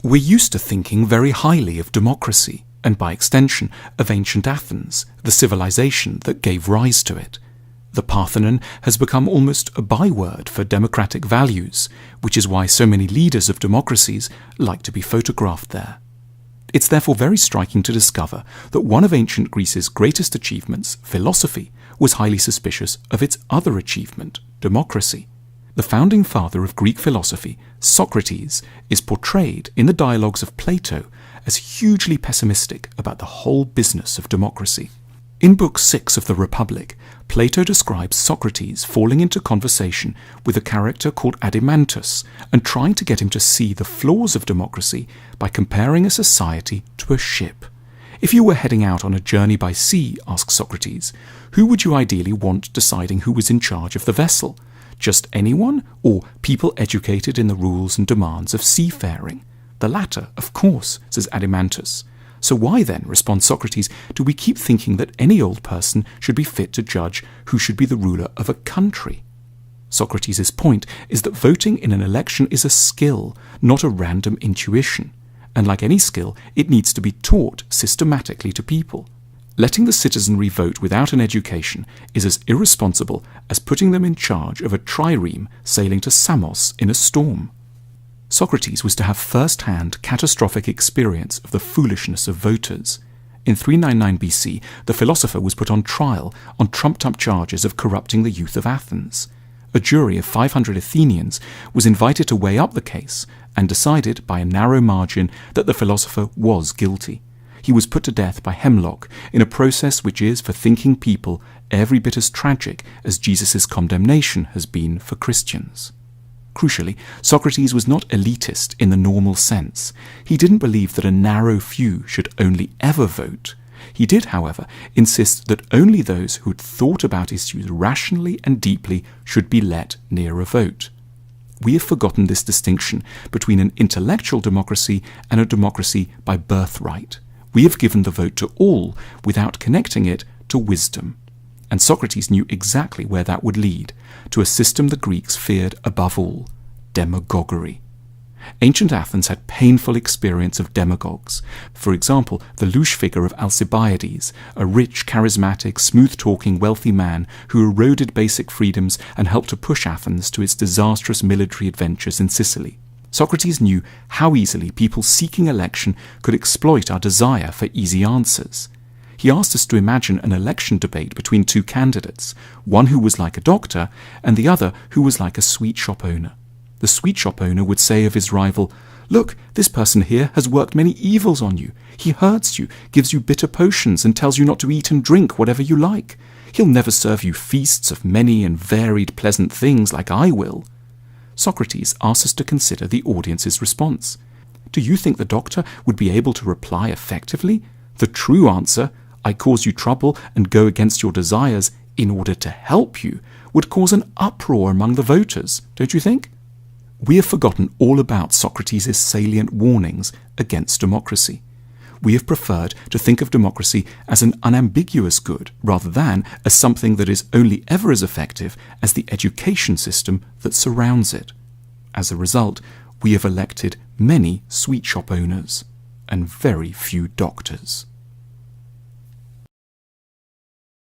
We're used to thinking very highly of democracy, and by extension of ancient Athens, the civilization that gave rise to it. The Parthenon has become almost a byword for democratic values, which is why so many leaders of democracies like to be photographed there. It's therefore very striking to discover that one of ancient Greece's greatest achievements, philosophy, was highly suspicious of its other achievement, democracy. The founding father of Greek philosophy, Sócrates, is portrayed in the dialogues of Plato as hugely pessimistic about the whole business of democracy. In Book 6 of the Republic, Plato describes Sócrates falling into conversation with a character called Adimantus and trying to get him to see the flaws of democracy by comparing a society to a ship. If you were heading out on a journey by sea, asks Sócrates, who would you ideally want deciding who was in charge of the vessel? Just anyone, or people educated in the rules and demands of seafaring? The latter, of course, says Adimantus. So why then, responds Sócrates, do we keep thinking that any old person should be fit to judge who should be the ruler of a country? Sócrates' point is that voting in an election is a skill, not a random intuition. And like any skill, it needs to be taught systematically to people. Letting the citizenry vote without an education is as irresponsible as putting them in charge of a trireme sailing to Samos in a storm. Sócrates was to have first-hand catastrophic experience of the foolishness of voters. In 399 BC, the philosopher was put on trial on trumped-up charges of corrupting the youth of Athens. A jury of 500 Athenians was invited to weigh up the case and decided by a narrow margin that the philosopher was guilty. He was put to death by hemlock in a process which is, for thinking people, every bit as tragic as Jesus' condemnation has been for Christians. Crucially, Sócrates was not elitist in the normal sense. He didn't believe that a narrow few should only ever vote. He did, however, insist that only those who had thought about issues rationally and deeply should be let near a vote. We have forgotten this distinction between an intellectual democracy and a democracy by birthright. We have given the vote to all without connecting it to wisdom. And Sócrates knew exactly where that would lead, to a system the Greeks feared above all, demagoguery. Ancient Athens had painful experience of demagogues. For example, the louche figure of Alcibiades, a rich, charismatic, smooth-talking, wealthy man who eroded basic freedoms and helped to push Athens to its disastrous military adventures in Sicily. Sócrates knew how easily people seeking election could exploit our desire for easy answers. He asked us to imagine an election debate between two candidates, one who was like a doctor and the other who was like a sweet shop owner. The sweet shop owner would say of his rival, "Look, this person here has worked many evils on you. He hurts you, gives you bitter potions, and tells you not to eat and drink whatever you like. He'll never serve you feasts of many and varied pleasant things like I will." Sócrates asks us to consider the audience's response. Do you think the doctor would be able to reply effectively? The true answer, "I cause you trouble and go against your desires in order to help you," would cause an uproar among the voters, don't you think? We have forgotten all about Sócrates' salient warnings against democracy. We have preferred to think of democracy as an unambiguous good rather than as something that is only ever as effective as the education system that surrounds it. As a result, we have elected many sweet shop owners and very few doctors.